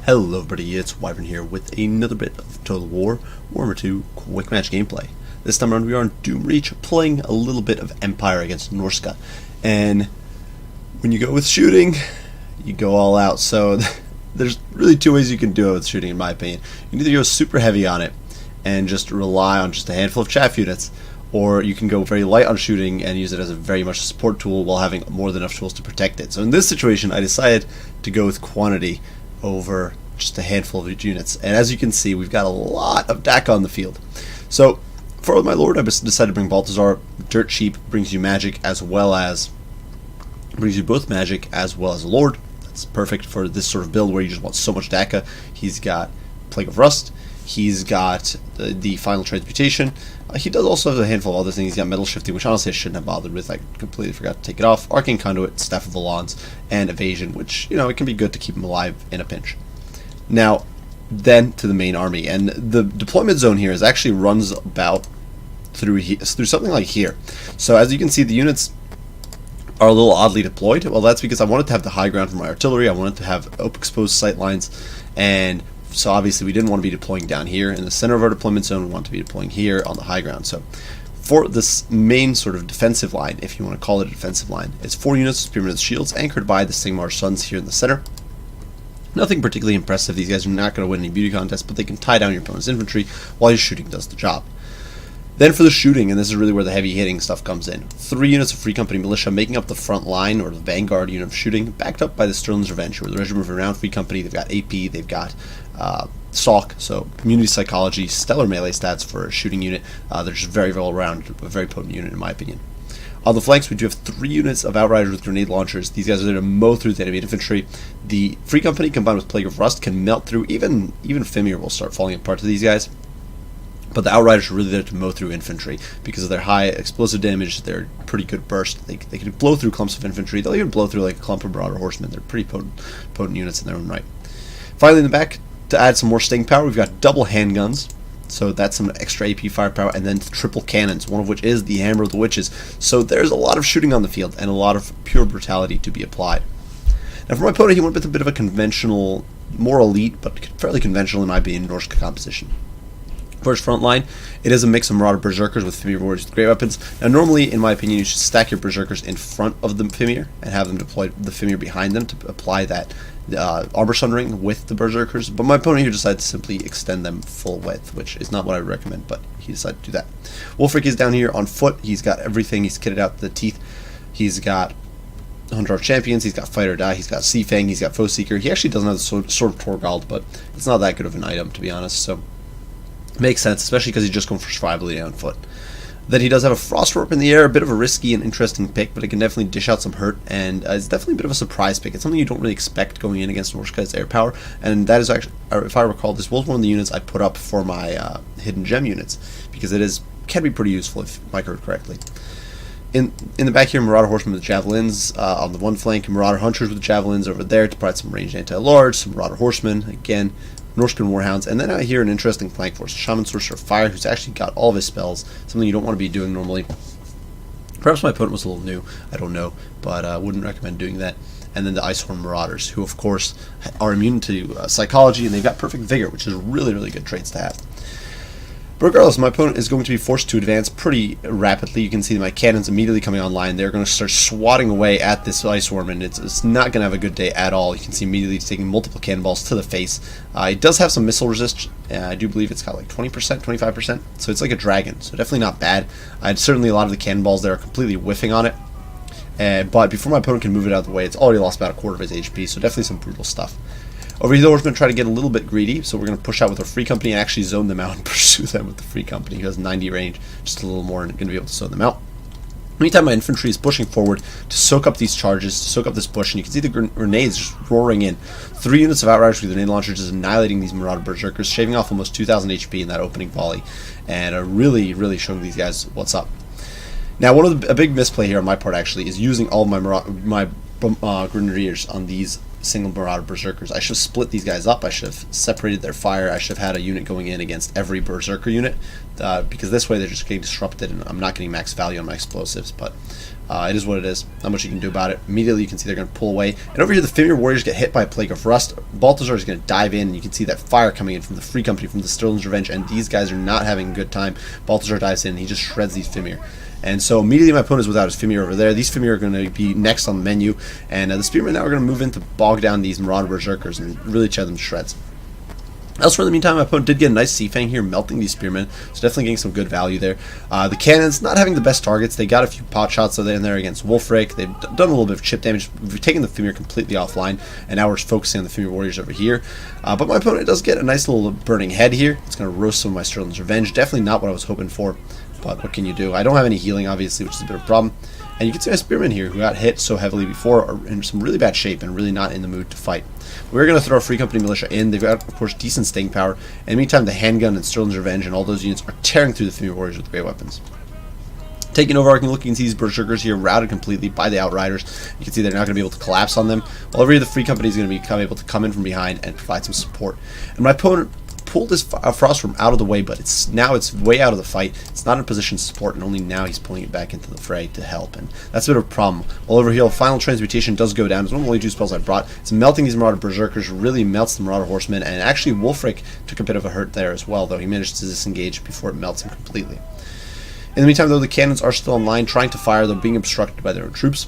Hello everybody, it's Wyvern here with another bit of Total War Warhammer 2 quick match gameplay. This time around we are on Doomreach playing a little bit of Empire against Norsca. And when you go with shooting, you go all out. So there's really two ways you can do it with shooting in my opinion. You can either go super heavy on it and just rely on just a handful of chaff units, or you can go very light on shooting and use it as a very much support tool while having more than enough tools to protect it. So in this situation I decided to go with quantity over just a handful of units, and as you can see we've got a lot of Dakka on the field. So for my lord I decided to bring Balthazar. Dirt cheap, brings you magic as well as both magic as well as a lord. That's perfect for this sort of build where you just want so much Dakka. He's got Plague of Rust, he's got the Final Transmutation, he does also have a handful of other things. He's got Metal Shifting, which honestly I shouldn't have bothered with. I completely forgot to take it off. Arcane Conduit, Staff of Valons, and Evasion, which, you know, it can be good to keep him alive in a pinch. Now, then to the main army, and the deployment zone here actually runs about through something like here. So as you can see, the units are a little oddly deployed. Well, that's because I wanted to have the high ground for my artillery. I wanted to have exposed sight lines, and so obviously we didn't want to be deploying down here in the center of our deployment zone. We want to be deploying here on the high ground. So for this main sort of defensive line, if you want to call it a defensive line, it's 4 units of Spearmen with Shields anchored by the Sigmar Suns here in the center. Nothing particularly impressive. These guys are not going to win any beauty contests, but they can tie down your opponent's infantry while your shooting does the job. Then for the shooting, and this is really where the heavy hitting stuff comes in, 3 units of Free Company Militia making up the front line, or the vanguard unit of shooting, backed up by the Sterling's Revenge, who are the Regiment of Renowned Free Company. They've got AP, they've got SOC, so Community Psychology, stellar melee stats for a shooting unit. They're just very well rounded, a very potent unit in my opinion. On the flanks, we do have 3 units of Outriders with grenade launchers. These guys are there to mow through the enemy infantry. The Free Company combined with Plague of Rust can melt through, even Fimir will start falling apart to these guys. But the Outriders are really there to mow through infantry because of their high explosive damage, their pretty good burst. They can blow through clumps of infantry. They'll even blow through like a clump of Marauder Horsemen. They're pretty potent units in their own right. Finally, in the back, to add some more staying power, we've got double handguns. So that's some extra AP firepower, and then triple cannons, one of which is the Hammer of the Witches. So there's a lot of shooting on the field and a lot of pure brutality to be applied. Now for my opponent, he went with a bit of a conventional, more elite, but fairly conventional in my opinion, Norsca composition. For his front line, it is a mix of Marauder Berserkers with Fimir warriors with great weapons. Now normally, in my opinion, you should stack your Berserkers in front of the Fimir and have them deploy the Fimir behind them to apply that armor sundering with the Berserkers. But my opponent here decided to simply extend them full width, which is not what I would recommend, but he decided to do that. Wolfric is down here on foot. He's got everything. He's kitted out to the teeth. He's got Hunter of Champions, he's got Fight or Die, he's got Sea Fang, he's got Foe Seeker. He actually doesn't have the Sword of Torgald, but it's not that good of an item, to be honest, so makes sense, especially because he's just going for survivability on foot. Then he does have a Frost Warp in the air, a bit of a risky and interesting pick, but it can definitely dish out some hurt, and it's definitely a bit of a surprise pick. It's something you don't really expect going in against Norsca's air power, and that is actually, if I recall, this was one of the units I put up for my hidden gem units, because it can be pretty useful if I heard correctly. In the back here, Marauder Horsemen with Javelins on the one flank, Marauder Hunters with Javelins over there to provide some ranged anti-large, some Marauder Horsemen, again, Norscan Warhounds, and then out here an interesting flank force, Shaman Sorcerer of Fire, who's actually got all of his spells, something you don't want to be doing normally. Perhaps my opponent was a little new, I don't know, but I wouldn't recommend doing that. And then the Icehorn Marauders, who of course are immune to psychology, and they've got perfect vigor, which is really, really good traits to have. But regardless, my opponent is going to be forced to advance pretty rapidly. You can see my cannons immediately coming online. They're going to start swatting away at this Ice Worm, and it's not going to have a good day at all. You can see immediately taking multiple cannonballs to the face. It does have some missile resist. I do believe it's got like 20%, 25%, so it's like a dragon, so definitely not bad. Certainly a lot of the cannonballs there are completely whiffing on it, but before my opponent can move it out of the way, it's already lost about a quarter of his HP, so definitely some brutal stuff. Over here, we're going to try to get a little bit greedy, so we're going to push out with our Free Company and actually zone them out and pursue them with the Free Company, who has 90 range, just a little more, and going to be able to zone them out. Meantime, my infantry is pushing forward to soak up these charges, to soak up this bush, and you can see the grenades just roaring in. 3 units of Outriders with grenade launchers just annihilating these Marauder Berserkers, shaving off almost 2,000 HP in that opening volley, and are really, really showing these guys what's up. Now, a big misplay here on my part, actually, is using all of my Grenadiers on these single Marauder Berserkers. I should have split these guys up. I should have separated their fire. I should have had a unit going in against every Berserker unit, because this way they're just getting disrupted and I'm not getting max value on my explosives. But It is what it is. Not much you can do about it. Immediately you can see they're going to pull away. And over here the Fimir Warriors get hit by a Plague of Rust. Balthazar is going to dive in, and you can see that fire coming in from the Free Company, from the Sterling's Revenge, and these guys are not having a good time. Balthazar dives in, and he just shreds these Fimir. And so immediately my opponent is without his Fimir over there. These Fimir are going to be next on the menu, and the Spearmen now are going to move in to bog down these Marauder Berserkers and really tear them to shreds. Elsewhere in the meantime, my opponent did get a nice Seafang here, melting these Spearmen, so definitely getting some good value there. The Cannons, not having the best targets. They got a few pot shots in there against Wolfric. They've done a little bit of chip damage. We've taken the Fimir completely offline, and now we're focusing on the Fimir Warriors over here. But my opponent does get a nice little burning head here. It's going to roast some of my Sterling's Revenge. Definitely not what I was hoping for, but what can you do? I don't have any healing, obviously, which is a bit of a problem. And you can see my Spearmen here, who got hit so heavily before, are in some really bad shape and really not in the mood to fight. We're going to throw our Free Company Militia in. They've got, of course, decent staying power. And meantime, the Handgun and Sterling's Revenge and all those units are tearing through the Fimir Warriors with great weapons. Taking over, you can see these Berserkers here routed completely by the Outriders. You can see they're not going to be able to collapse on them. While over here, the Free Company is going to be able to come in from behind and provide some support. And my opponent pulled this Frostworm out of the way, but it's way out of the fight. It's not in a position to support, and only now he's pulling it back into the fray to help, and that's a bit of a problem. While over here, Final Transmutation does go down. It's one of the only 2 spells I brought. It's melting these Marauder Berserkers, really melts the Marauder Horsemen, and actually Wolfric took a bit of a hurt there as well, though he managed to disengage before it melts him completely. In the meantime, though, the Cannons are still online, trying to fire, though being obstructed by their own troops.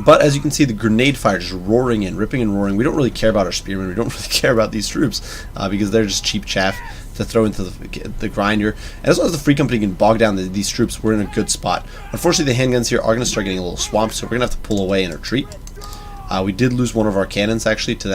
But as you can see, the grenade fire just roaring in, ripping and roaring. We don't really care about our Spearmen. We don't really care about these troops because they're just cheap chaff to throw into the grinder. And as long as the Free Company can bog down these troops, we're in a good spot. Unfortunately, the handguns here are going to start getting a little swamped, so we're going to have to pull away and retreat. We did lose one of our cannons, actually, to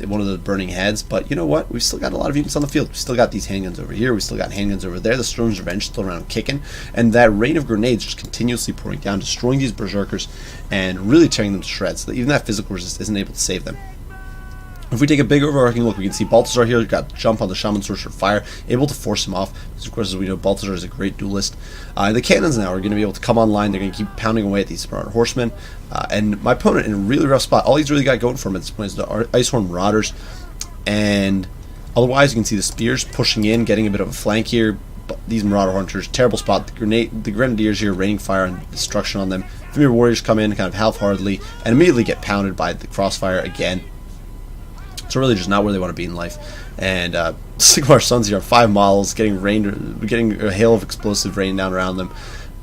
one of the burning heads, but you know what? We've still got a lot of units on the field. We've still got these handguns over here. We've still got handguns over there. The Sterling's Revenge still around kicking, and that rain of grenades just continuously pouring down, destroying these Berserkers, and really tearing them to shreds, so that even that physical resist isn't able to save them. If we take a big overarching look, we can see Balthazar here got jump on the Shaman Sorcerer Fire, able to force him off, because of course, as we know, Balthazar is a great duelist. The cannons now are going to be able to come online. They're going to keep pounding away at these Marauder Horsemen, and my opponent in a really rough spot. All he's really got going for him at this point is the Icehorn Marauders, and otherwise you can see the Spears pushing in, getting a bit of a flank here. But these Marauder Hunters, terrible spot. The Grenadiers here raining fire and destruction on them. Fimir Warriors come in kind of half-heartedly and immediately get pounded by the Crossfire again. So really just not where they want to be in life. And Sigmar's Sons here are 5 miles, getting a hail of explosive rain down around them.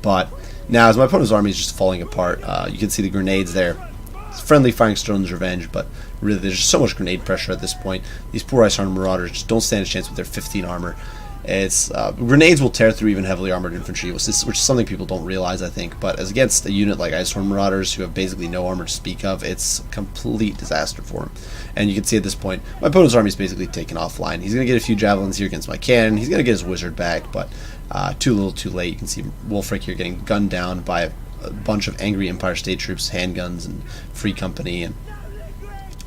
But now as my opponent's army is just falling apart, you can see the grenades there. It's friendly firing Sterling's Revenge, but really there's just so much grenade pressure at this point. These poor Icehorn Marauders just don't stand a chance with their 15 armor. It's grenades will tear through even heavily armored infantry, which is something people don't realize, I think. But as against a unit like Icehorn Marauders, who have basically no armor to speak of, it's a complete disaster for him. And you can see at this point, my opponent's army is basically taken offline. He's going to get a few javelins here against my cannon. He's going to get his wizard back, but too little, too late. You can see Wolfric here getting gunned down by a bunch of angry Empire State troops, handguns, and Free Company, and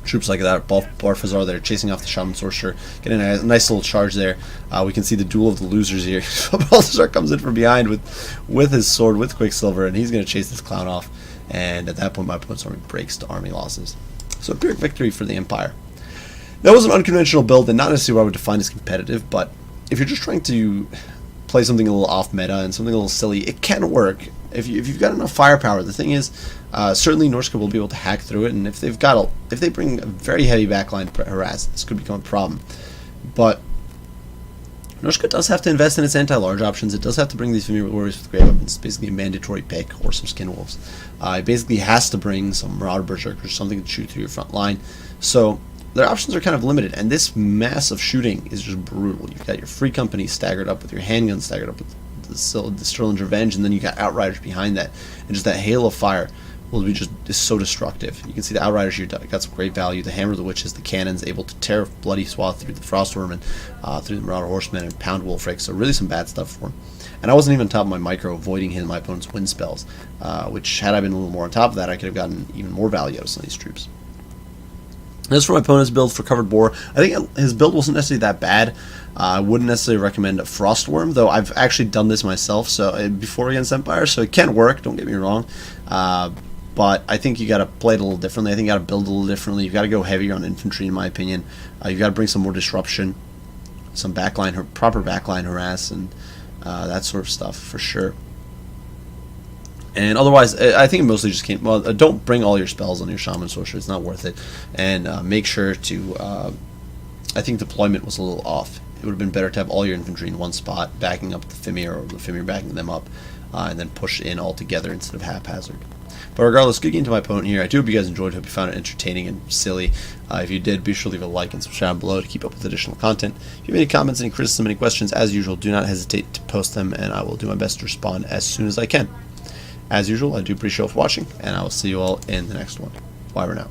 troops like that. Balthazar there chasing off the Shaman Sorcerer, getting a nice little charge there. We can see the duel of the losers here. Balthazar comes in from behind with his sword, with Quicksilver, and he's going to chase this clown off. And at that point, my opponent's army breaks to army losses. So a pyrrhic victory for the Empire. That was an unconventional build, and not necessarily what I would define as competitive, but if you're just trying to play something a little off meta and something a little silly, it can work. If you've got enough firepower. The thing is, certainly Norsca will be able to hack through it, and if they bring a very heavy backline to harass, this could become a problem. But Norsca does have to invest in its anti-large options. It does have to bring these Fimir Warriors with great weapons. It's basically a mandatory pick, or some Skin Wolves. It basically has to bring some Marauder Berserkers, something to shoot through your front line. So their options are kind of limited, and this mass of shooting is just brutal. You've got your Free Company staggered up with your handguns, staggered up with the Sterling's Revenge, and then you got Outriders behind that, and just that hail of fire will be just so destructive. You can see the Outriders here got some great value. The Hammer of the Witches, the cannons, able to tear a bloody swath through the Frostworm and through the Marauder Horsemen and pound Wolfric. So really some bad stuff for him. And I wasn't even on top of my micro, avoiding hitting my opponent's wind spells, which had I been a little more on top of that, I could have gotten even more value out of some of these troops. As for my opponent's build for Covered Boar, I think his build wasn't necessarily that bad. I wouldn't necessarily recommend a Frostworm, though I've actually done this myself before against Empire, so it can work, don't get me wrong. But I think you got to play it a little differently. I think you got to build a little differently. You've got to go heavier on infantry, in my opinion. You've got to bring some more disruption, some proper backline harass, and that sort of stuff for sure. And otherwise, I think it mostly just came. Well, don't bring all your spells on your shaman sorcerer; it's not worth it. And make sure to. I think deployment was a little off. It would have been better to have all your infantry in one spot, backing up the Fimir, or the Fimir backing them up, and then push in all together instead of haphazard. But regardless, good game to my opponent here. I do hope you guys enjoyed. Hope you found it entertaining and silly. If you did, be sure to leave a like and subscribe below to keep up with additional content. If you have any comments, any criticism, any questions, as usual, do not hesitate to post them, and I will do my best to respond as soon as I can. As usual, I do appreciate you all for watching, and I will see you all in the next one. Bye for now.